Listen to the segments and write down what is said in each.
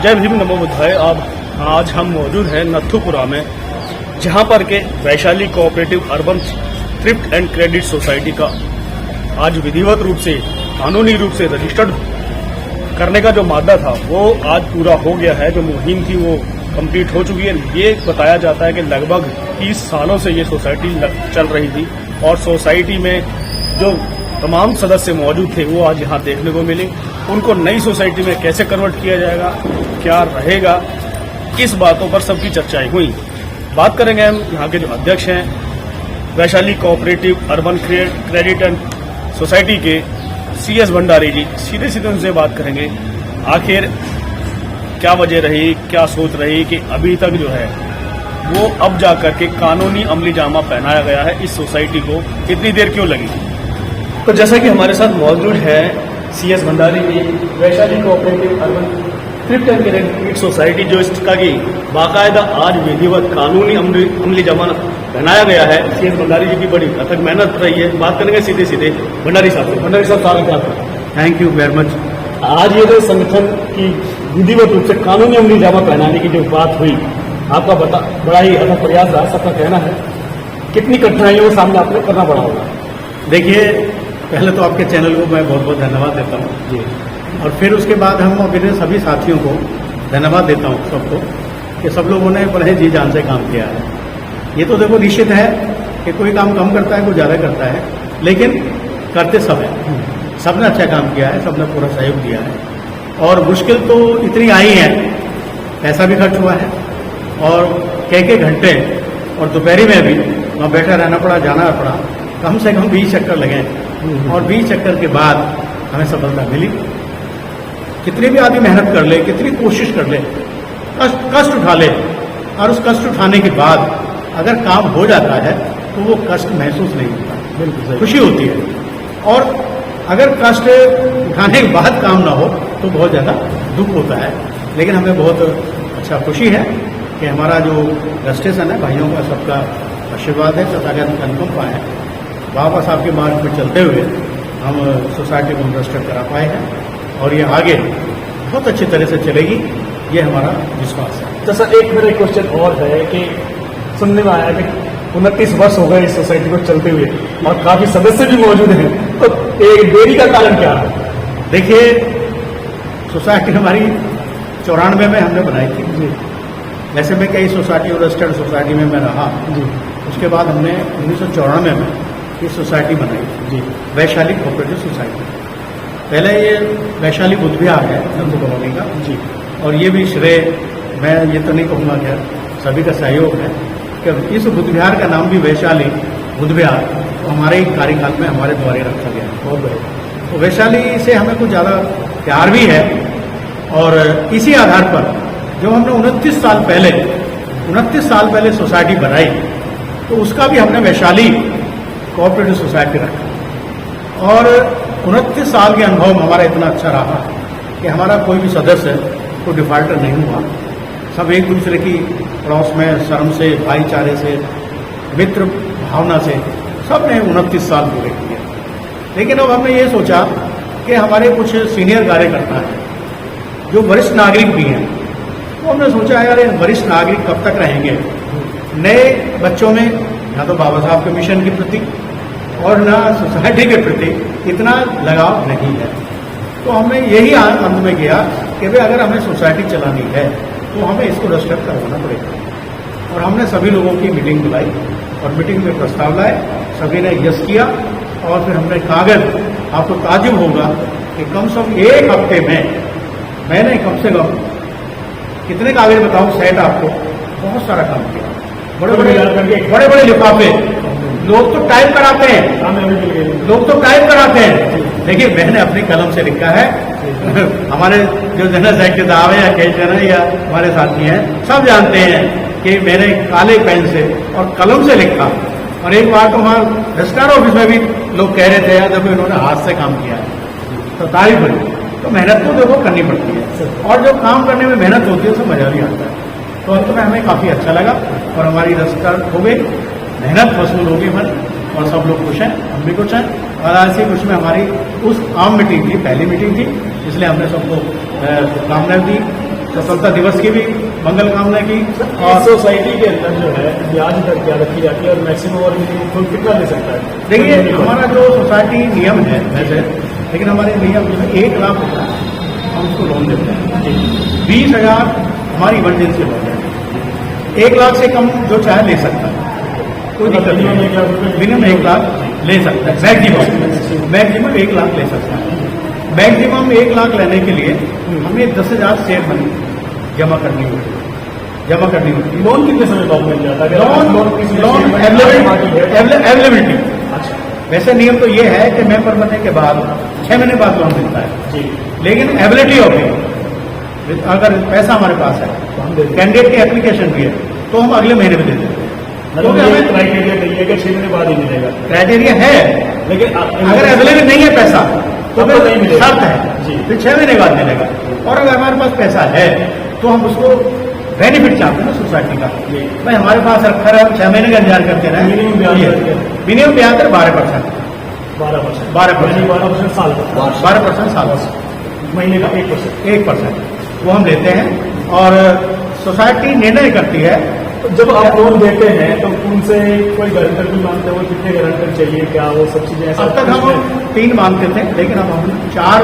जय भीम नमो बुद्धाय। अब आज हम मौजूद हैं नथुपुरा में, जहां पर के Vaishali cooperative urban thrift and credit society का आज विधिवत रूप से कानूनी रूप से रजिस्टर्ड करने का जो मादा था वो आज पूरा हो गया है। जो मुहिम थी वो कंप्लीट हो चुकी है। ये बताया जाता है कि लगभग 30 सालों से ये सोसाइटी चल रही थी और सोसाइटी में जो तमाम सदस्य मौजूद थे वो आज यहाँ देखने को मिले। उनको नई सोसाइटी में कैसे कन्वर्ट किया जाएगा, क्या रहेगा, इस बातों पर सबकी चर्चाएं हुई। बात करेंगे हम यहाँ के जो अध्यक्ष हैं Vaishali cooperative urban credit and society के CS भंडारी जी। सीधे सीधे उनसे बात करेंगे आखिर क्या वजह रही, क्या सोच रही कि अभी तक जो है वो अब जाकर के कानूनी अमली जामा पहनाया गया है, इस सोसाइटी को इतनी देर क्यों लगी। तो जैसा कि हमारे साथ मौजूद है CS Bhandari ji, Vaishali cooperative urban thrift and credit society, जो इसका की बाकायदा आज विधिवत कानूनी अमली जामा पहनाया गया है। CS भंडारी जी की बड़ी अथक मेहनत रही है। बात करेंगे सीधे सीधे भंडारी साहब से। भंडारी साहब स्वागत है आपका। Thank you very much. आज ये जो संगठन की विधिवत रूप से कानूनी अमली जामा पहनाने की जो बात हुई, आपका बड़ा ही अथक प्रयास रहा, सबका कहना है। कितनी कठिनाइयों का सामना आपको करना पड़ा होगा। देखिए, पहले तो आपके चैनल को मैं बहुत बहुत धन्यवाद देता हूँ जी, और फिर उसके बाद हम अपने सभी साथियों को धन्यवाद देता हूँ सबको कि सब लोगों ने बड़े जी जान से काम किया है। ये तो देखो निश्चित है कि कोई काम कम करता है, कोई ज़्यादा करता है, लेकिन करते सब है। सबने अच्छा काम किया है, सबने पूरा सहयोग दिया है। और मुश्किल तो इतनी आई है, पैसा भी खर्च हुआ है और कई घंटे और दोपहरी में भी वहाँ बैठा रहना पड़ा, जाना पड़ा। कम से कम 20 चक्कर लगे और 20 चक्कर के बाद हमें सफलता मिली। कितनी भी आदमी मेहनत कर ले, कितनी कोशिश कर ले, कष्ट उठा ले, और उस कष्ट उठाने के बाद अगर काम हो जाता है तो वो कष्ट महसूस नहीं होता, बिल्कुल खुशी होती है। और अगर कष्ट उठाने के बाद काम ना हो तो बहुत ज़्यादा दुख होता है। लेकिन हमें बहुत अच्छा खुशी है कि हमारा जो रजिस्ट्रेशन है, भाइयों का सबका आशीर्वाद है, तथागत अनुकंपा है, बाबा साहब के मार्ग पर चलते हुए हम सोसाइटी को रजिस्टर करा पाए हैं और ये आगे बहुत अच्छी तरह से चलेगी, ये हमारा विश्वास है। जैसा एक मेरा क्वेश्चन और है कि सुनने में आया कि 29 वर्ष हो गए इस सोसाइटी को चलते हुए और काफी सदस्य भी मौजूद हैं, तो एक देरी का कारण क्या है। देखिए, सोसाइटी हमारी 94 में हमने बनाई थी जी। वैसे मैं कई सोसाइटी और रजिस्टर्ड सोसाइटी में मैं रहा जी। उसके बाद हमने 1994 में ये सोसाइटी बनाई जी, वैशाली कोऑपरेटिव सोसाइटी। पहले ये वैशाली बुद्ध विहार है नंदू कॉलोनी का जी, और ये भी श्रेय मैं ये तो नहीं कहूँगा कि सभी का सहयोग है कि इस बुद्ध विहार का नाम भी वैशाली बुद्ध विहार तो हमारे ही कार्यकाल में हमारे द्वारा रखा गया। बहुत बढ़िया। तो वैशाली से हमें कुछ ज़्यादा प्यार भी है और इसी आधार पर जो हमने 29 साल पहले सोसाइटी बनाई तो उसका भी हमने वैशाली कोऑपरेटिव सोसाइटी रखा। और 29 साल के अनुभव हमारा इतना अच्छा रहा कि हमारा कोई भी सदस्य कोई डिफॉल्टर नहीं हुआ। सब एक दूसरे की पड़ोस में शर्म से, भाईचारे से, मित्र भावना से सब ने 29 साल पूरे किए। लेकिन अब हमने ये सोचा कि हमारे कुछ सीनियर कार्यकर्ता हैं जो वरिष्ठ नागरिक भी हैं, तो हमने सोचा यार ये वरिष्ठ नागरिक कब तक रहेंगे। नए बच्चों में ना तो बाबा साहब के मिशन के प्रति और ना सोसाइटी के प्रति इतना लगाव नहीं है। तो हमने यही अंत में किया कि भाई अगर हमें सोसाइटी चलानी है तो हमें इसको रजिस्टर करवाना पड़ेगा। और हमने सभी लोगों की मीटिंग बुलाई और मीटिंग में प्रस्ताव लाए, सभी ने यस किया। और फिर हमने कागज, आपको ताजुब होगा कि कम से कम एक हफ्ते में मैंने कम से कम कितने कागज बताऊं, सेट आपको बहुत सारा काम किया। बड़े बड़े लिफाफे, लोग तो टाइप कराते हैं, लेकिन मैंने अपनी कलम से लिखा है। हमारे जो जनरल सेक्रेटरी साहब हैं या कैशर हैं या हमारे साथी हैं सब जानते हैं कि मैंने काले पेन से और कलम से लिखा। और एक बार तो वहाँ रजिस्ट्रार ऑफिस में भी लोग कह रहे थे यार देखो इन्होंने हाथ से काम किया है, तो तारीफ हुई। तो मेहनत तो देखो करनी पड़ती है और जब काम करने में मेहनत होती है तो मजा भी आता है। तो अंत में हमें काफ़ी अच्छा लगा और हमारी रजिस्टर हो गई, मेहनत वसूल होगी हमारी और सब लोग खुश हैं, हम भी खुश हैं। और आज से कुछ में हमारी उस आम मीटिंग थी, पहली मीटिंग थी, इसलिए हमने सबको शुभकामनाएं दी, स्वतंत्रता दिवस की भी मंगल कामना की। और सोसाइटी के अंदर जो है ब्याज दर क्या रखी जाती है और मैक्सिमम और मिनिमम कितना ले सकता है? देखिए, हमारा जो सोसाइटी नियम है वैसे, लेकिन हमारे नियम जो है 1 लाख रुपया हम उसको लोन देते हैं। 20,000 हमारी इमरजेंसी लोन है। 1 लाख से कम जो चाहे ले सकता है, कोई दिक्कत नहीं है। मिनिमम 1 लाख ले सकता है, मैक्सिमम 1 लाख ले सकता है। मैक्सिमम 1 लाख लेने के लिए हमें 10,000 शेयर मनी जमा करनी होती है। लोन कितने समय बाद मिल जाता है? Loan availability. अच्छा, वैसे नियम तो ये है कि मेंबर बनने के बाद 6 महीने बाद लोन मिलता है जी, लेकिन एबिलिटी ऑफ इट, अगर पैसा हमारे पास है, तो हम देते हैं। कैंडिडेट की एप्लीकेशन भी है, तो हम अगले महीने में दे देते हैं। मतलब ये क्राइटेरिया नहीं है कि 6 महीने बाद ही मिलेगा, क्राइटेरिया है, लेकिन अगर अवेलेबल नहीं है पैसा तो तब तो नहीं मिलेगा। शर्त है जी। फिर 6 महीने बाद मिलेगा। और अगर हमारे पास पैसा है तो हम उसको बेनिफिट चाहते हैं ना सोसाइटी का। भाई हमारे पास रखा रहा, 6 महीने का इंतजार करते रहे। मिनिमम ब्याज दर क्या? मिनिमम ब्याज दर 12%। 12%, 12% साल का, 12% साल महीने का 1%। 1% वो हम लेते हैं। और सोसाइटी निर्णय करती है। जब आप लोन देते हैं तो उनसे कोई गारंटर भी मांगते हो? कितने गारंटर चाहिए, क्या वो सब चीजें? ऐसा अब तक हम 3 मांगते थे, लेकिन अब हम 4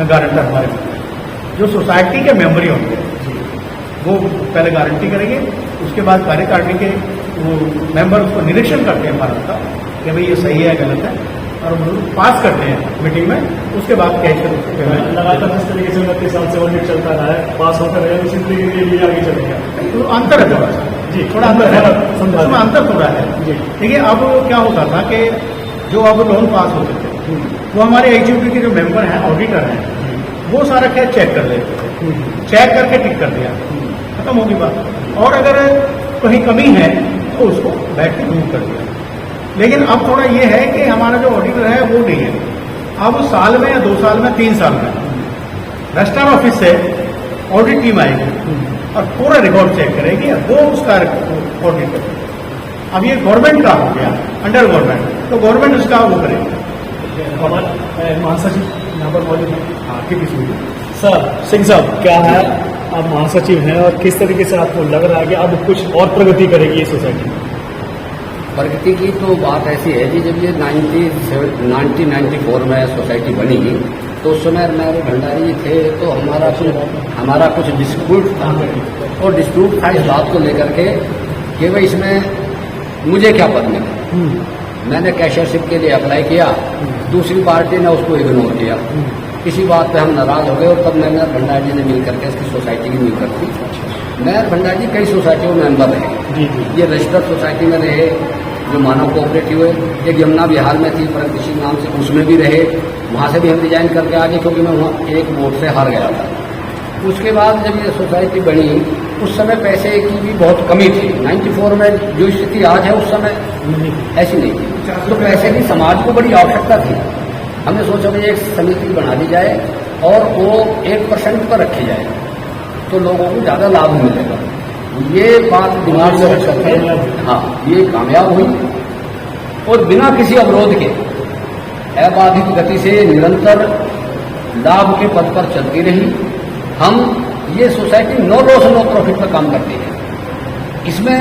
गारंटर हमारे पास जो सोसाइटी के मेंबर ही होंगे, वो पहले गारंटी करेंगे। उसके बाद कार्यकारिणी के वो मेंबर उसको निरीक्षण करते हैं भारत का कि भाई ये सही है गलत है, और हम लोग पास करते हैं मीटिंग में। उसके बाद कैश पेमेंट लगातार जिस तरीके से 29 साल से ऑडिट चलता रहा है, पास होता रहेगा, उसी तरीके के लिए आगे चलेगा। तो अंतर है थोड़ा सा जी, थोड़ा अंतर है, समझा। उसमें अंतर थोड़ा है जी। देखिए, अब क्या होता था कि जो अब लोन पास होते थे वो हमारे एग्जीक्यूटिव के जो मेंबर हैं, ऑडिटर हैं, वो सारा क्या चेक कर लेते थे। चेक करके टिक कर दिया, खत्म होगी बात। और अगर कहीं कमी है तो उसको बैठ के दूर कर दिया। लेकिन अब थोड़ा ये है कि हमारा जो ऑडिटर है वो नहीं है, अब साल में या 2 साल में 3 साल में रजिस्ट्रार ऑफिस से ऑडिट टीम आएगी और पूरा रिकॉर्ड चेक करेगी, वो उसका ऑडिट करेगी। अब ये गवर्नमेंट का हो गया, अंडर गवर्नमेंट, तो गवर्नमेंट उसका वो करेगी। हमारे महासचिव यहाँ पर मौजूद हैं। हाँ, की किसी सर, सिंह साहब, क्या है आप महासचिव हैं और किस तरीके से आपको लग रहा है कि अब कुछ और प्रगति करेगी ये सोसाइटी? प्रगति की तो बात ऐसी है कि जब ये 1994 में सोसाइटी बनी तो उस समय मेरे भंडारी जी थे, तो हमारा कुछ डिस्प्यूट था, और डिस्प्यूट था इस बात को लेकर के कि भाई इसमें मुझे क्या पद मिला। मैंने कैशियरशिप के लिए अप्लाई किया, दूसरी पार्टी ने उसको इग्नोर किया। किसी बात पे हम नाराज हो गए, और तब मैंने भंडारी जी ने मिल करके इसकी सोसाइटी की मीटिंग करती। मैं भंडारी जी कई सोसाइटियों में मेंबर रहे, ये रजिस्टर्ड सोसाइटी में रहे, जो मानव कोऑपरेटिव है, एक यमुना बिहार में थी प्रगतिशील नाम से, उसमें भी रहे। वहाँ से भी हम रिजाइन करके आ गए, क्योंकि मैं वहाँ एक वोट से हार गया था। उसके बाद जब ये सोसाइटी बनी, उस समय पैसे की भी बहुत कमी थी। 94 में जो स्थिति आज है उस समय ऐसी नहीं थी, तो पैसे की समाज को बड़ी आवश्यकता थी। हमने सोचा भाई एक समिति बना दी जाए और वो 1% पर रखी जाए, तो लोगों को ज़्यादा लाभ मिलेगा। ये बात दिमाग में रख सकते हैं। हाँ, ये कामयाब हुई, और बिना किसी अवरोध के अबाधित गति से निरंतर लाभ के पद पर चलती रही। हम ये society no loss no profit पर काम करती है। इसमें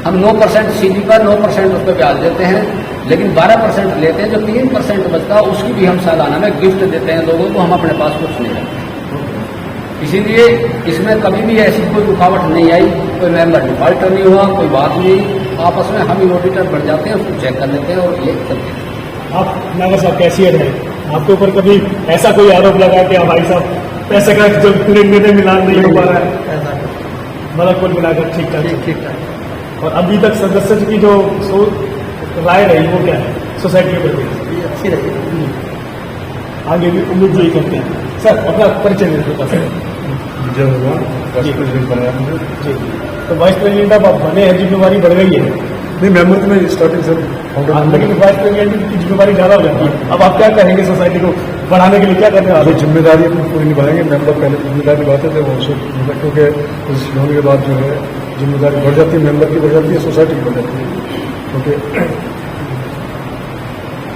हम 9% सीडी पर 9% उस पर ब्याज देते हैं, लेकिन 12% लेते हैं। जो 3% बचता है उसकी भी हम सालाना में गिफ्ट देते हैं लोगों को, हम अपने पास कुछ नहीं रखते। इसीलिए इसमें कभी भी ऐसी कोई रुकावट नहीं आई, कोई मेंबर डिफॉल्टर नहीं हुआ, कोई बात नहीं। आपस में हम ही ऑडिटर बन जाते हैं, उसको चेक कर लेते हैं और ये चलते हैं। आप नागर साहब कैसी है, आपके ऊपर कभी ऐसा कोई आरोप लगा कि भाई साहब पैसे का जो निर्णय मिलान नहीं हो पा रहा है? ऐसा मतलब कुल मिलाकर ठीक ठाक। और अभी तक सदस्य की जो राय रही वो क्या है सोसाइटी के प्रति? अच्छी रही। आगे भी उम्मीद यही करते हैं। सर, अपना परिचय दे दो सर। जय भगवान, वाइस प्रेसिडेंट बनाया हमने। जी, तो वाइस प्रेसिडेंट अब आप बने हैं, जिम्मेवारी बढ़ गई है। नहीं, मेंबर तो मैं स्टार्टिंग से लेकिन वाइस प्रेसिडेंट की जिम्मेवारी ज़्यादा हो जाती है। अब आप क्या कहेंगे सोसाइटी को बढ़ाने के लिए, क्या करने वाले? जो जिम्मेदारी अपनी पूरी निभाएंगे। मेंबर पहले जिम्मेदारी निभाते थे, वो सब क्योंकि इस होने के बाद जो है जिम्मेदारी बढ़ जाती है, मेंबर की बढ़ जाती है, सोसाइटी की बढ़ जाती है, क्योंकि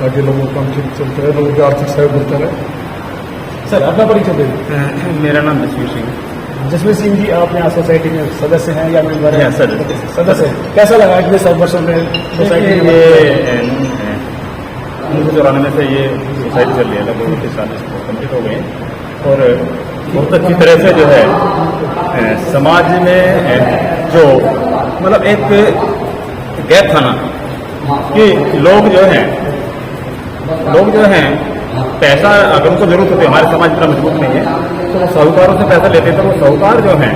ताकि लोगों का काम ठीक चलता है, लोगों की आर्थिक सहयोग मिलता है। सर, अपना परिचय दे दो। मेरा नाम जसवीर सिंह है। जसवीर सिंह जी, आप यहाँ सोसाइटी में सदस्य हैं या मेंबर हैं? सदस्य हैं। कैसा लगा इतने 100 वर्षों में सोसाइटी में? ये 1994 से ये सोसाइटी चल रही है, लगभग 30 साल इसको कम्प्लीट हो गए और बहुत अच्छी तरह से जो है समाज में जो मतलब एक गैप था ना कि लोग जो हैं पैसा अगर उनको जरूरत होती है, हमारे समाज इतना मजबूत नहीं है तो वो साहूकारों से पैसा लेते थे। वो साहूकार जो हैं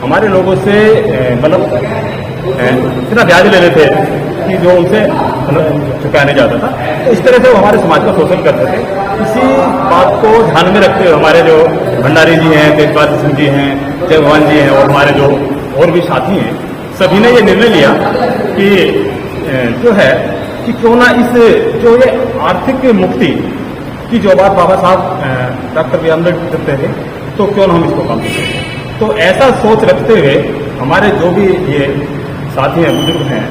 हमारे लोगों से मतलब इतना ब्याज ले लेते कि जो उनसे चुकाया नहीं जाता था। तो इस तरह से वो हमारे समाज का शोषण करते थे। इसी बात को ध्यान में रखते हुए हमारे जो भंडारी जी हैं, तेजपाल सिंह जी हैं, जय भगवान जी हैं और हमारे जो और भी साथी हैं, सभी ने ये निर्णय लिया कि जो है कि क्यों ना इस जो ये आर्थिक मुक्ति की जो बात बाबा साहब डॉक्टर बी आर अम्बेडकर करते थे, तो क्यों ना हम इसको काम करें। तो ऐसा सोच रखते हुए हमारे जो भी ये साथी हैं, बुजुर्ग हैं,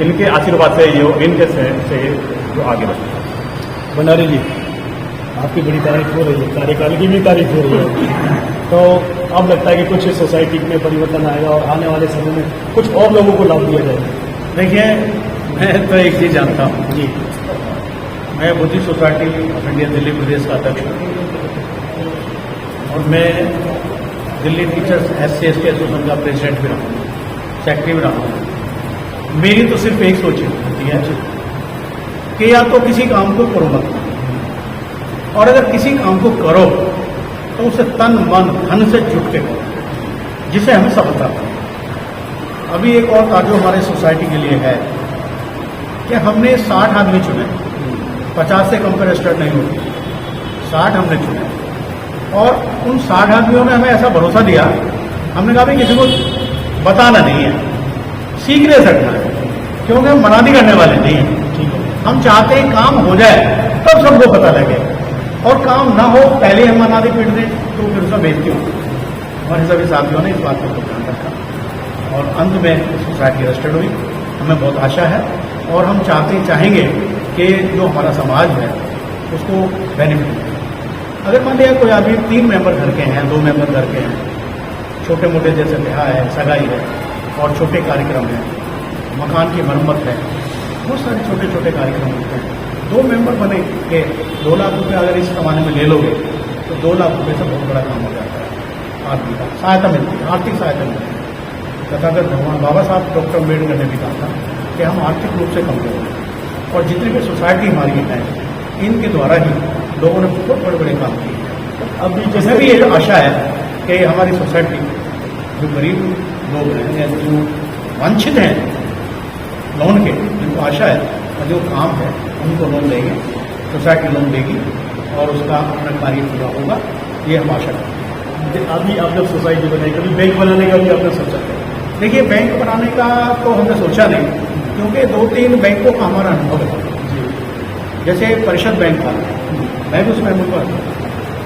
इनके आशीर्वाद से इनके से जो आगे बढ़े। भंडारी जी, आपकी बड़ी तारीफ हो रही है, कार्यकाल की भी तारीफ हो रही है, तो अब लगता है कि कुछ सोसाइटी में परिवर्तन आएगा और आने वाले समय में कुछ और लोगों को लाभ दिया जाएगा। देखिए, मैं तो एक चीज़ जानता हूँ जी, मैं Buddhist society of India Delhi प्रदेश का अध्यक्ष हूँ और मैं Delhi teachers SC ST association का प्रेसिडेंट भी रहा हूँ, सेक्रेटरी भी रहा हूँ। मेरी तो सिर्फ एक सोच होती है कि या तो किसी काम को करो मत, और अगर किसी काम को करो तो उसे तन मन धन से जुट के करो, जिसे हमें सफलता पाए। अभी एक और ताजो हमारे सोसाइटी के लिए है कि हमने 60 आदमी चुने, 50 से कम पर रजिस्टर्ड नहीं होती, 60 हमने चुने और उन 60 आदमियों ने हमें ऐसा भरोसा दिया, हमने कहा भी किसी को बताना नहीं है, सीक्रेट रखना है, क्योंकि हम मनादी करने वाले नहीं हैं। हम चाहते हैं काम हो जाए तब सबको पता लगे, और काम ना हो पहले हम मनादी पीट दें तो फिर उसका बेइज्जती होगी। हमारे सभी साथियों ने इस बात को ध्यान रखा और अंत में सोसाइटी रजिस्टर्ड हुई। हमें बहुत आशा है और हम चाहेंगे कि जो हमारा समाज है उसको बेनिफिट मिले। अगर मान लिया कोई आदमी 3 मेंबर घर के हैं, 2 मेंबर घर के हैं, छोटे मोटे जैसे ब्याह है, सगाई है और छोटे कार्यक्रम है, मकान की मरम्मत है, बहुत सारे छोटे छोटे कार्यक्रम होते हैं। 2 मेंबर बने के 2 लाख रुपये अगर इस जमाने में ले लोगे तो 2 लाख रुपये से बहुत बड़ा काम हो जाता है। आदमी का सहायता मिलती है, आर्थिक सहायता मिलती है। तथागत भगवान बाबा साहब डॉक्टर अम्बेडकर ने भी कहा था कि हम आर्थिक रूप से कमजोर हैं और जितनी भी सोसाइटी हमारी है इनके द्वारा ही लोगों ने बहुत बड़े बड़े काम किए। अभी जैसे भी ये आशा है कि हमारी सोसाइटी जो गरीब लोग हैं या जो वंचित हैं लोन के, जिनको आशा है और जो काम है उनको लोन देंगे, सोसाइटी लोन देगी और उसका अपना कार्य पूरा होगा, ये हम आशा करते हैं। अभी आप जब सोसाइटी बनाई, कभी बैंक बनाने का भी आपने सोचा है? देखिए, बैंक बनाने का तो हमने सोचा नहीं, क्योंकि 2-3 बैंकों का हमारा अनुभव है। जैसे परिषद बैंक था, मैं भी उसमें अनुभव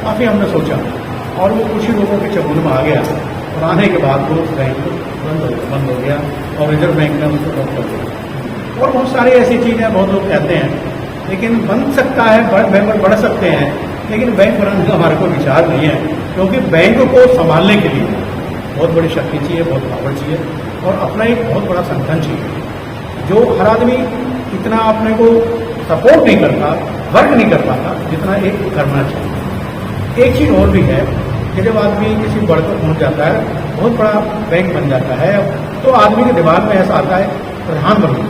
काफ़ी हमने सोचा और वो कुछ ही लोगों के चंगुल में आ गया और आने के बाद वो बैंक बंद हो गया और रिजर्व बैंक ने उसको बंद कर दिया। और बहुत सारी ऐसी चीज़ें बहुत लोग कहते हैं, लेकिन बन सकता है, मेंबर बढ़ सकते हैं, लेकिन बैंक बनाने का हमारे को विचार नहीं है, क्योंकि बैंक को संभालने के लिए बहुत बड़ी शक्ति चाहिए, बहुत पावर चाहिए और अपना एक बहुत बड़ा संगठन चाहिए। जो हर आदमी इतना अपने को सपोर्ट नहीं करता, वर्क नहीं कर पाता जितना एक करना चाहिए। एक चीज़ और भी है कि जब आदमी किसी बढ़ पर पहुँच जाता है, बहुत बड़ा बैंक बन जाता है, तो आदमी के दिमाग में ऐसा आता है प्रधान बनूँ,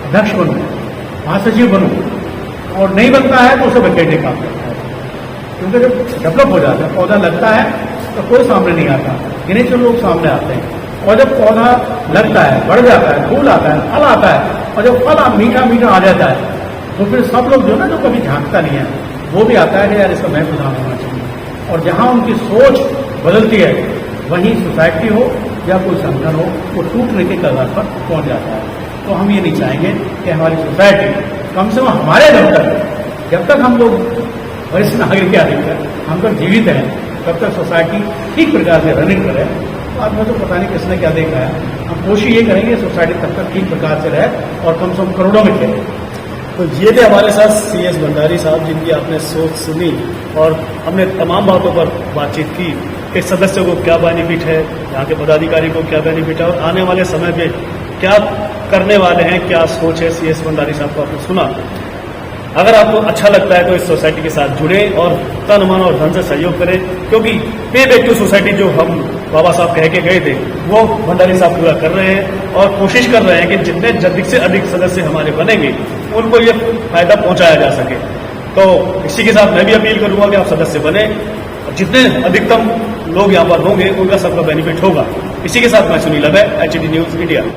अध्यक्ष बनूँ, महासचिव बनूँ, और नहीं बनता है तो उसे वैकेंट काम करता है। क्योंकि जब डेवलप हो जाता है, पौधा लगता है तो कोई सामने नहीं आता, गिने चुने लोग सामने आते हैं। और जब पौधा लगता है, बढ़ जाता है, फूल आता है, फल आता है, और जब फल मीठा मीठा आ जाता है तो फिर सब लोग जो ना जो कभी झांकता नहीं है वो भी आता है कि यार इसका मैं प्रधान होना चाहिए। और जहाँ उनकी सोच बदलती है वहीं सोसाइटी हो या कोई संगठन हो, वो टूटने के कगार पर पहुँच जाता है। तो हम ये नहीं चाहेंगे कि हमारी सोसाइटी कम से कम हमारे दम तक, जब तक हम लोग वरिष्ठ नागरिक के अधिकार हम तक जीवित हैं, तब तक सोसाइटी ठीक प्रकार से रनिंग करे। आज में तो पता नहीं किसने क्या देखा है, हम कोशिश ये करेंगे सोसाइटी तब तक ठीक प्रकार से रहे और कम से कम करोड़ों में खेले। तो ये थे हमारे साथ CS भंडारी साहब, जिनकी आपने सोच सुनी और हमने तमाम बातों पर बातचीत की कि सदस्यों को क्या बेनिफिट है, यहाँ के पदाधिकारी को क्या बेनिफिट है और आने वाले समय में क्या करने वाले हैं, क्या सोच है। CS भंडारी साहब को आपने सुना। अगर आपको अच्छा लगता है तो इस सोसाइटी के साथ जुड़े और तन मन और धन से सहयोग करें, क्योंकि पे बैक टू सोसाइटी जो हम बाबा साहब कह के गए थे वो भंडारी साहब पूरा कर रहे हैं और कोशिश कर रहे हैं कि जितने अधिक से अधिक सदस्य हमारे बनेंगे उनको ये फायदा पहुंचाया जा सके। तो इसी के साथ मैं भी अपील करूंगा कि आप सदस्य बने और जितने अधिकतम लोग यहाँ पर होंगे उनका सबका बेनिफिट होगा। इसी के साथ मैं सुनील है, HD न्यूज इंडिया।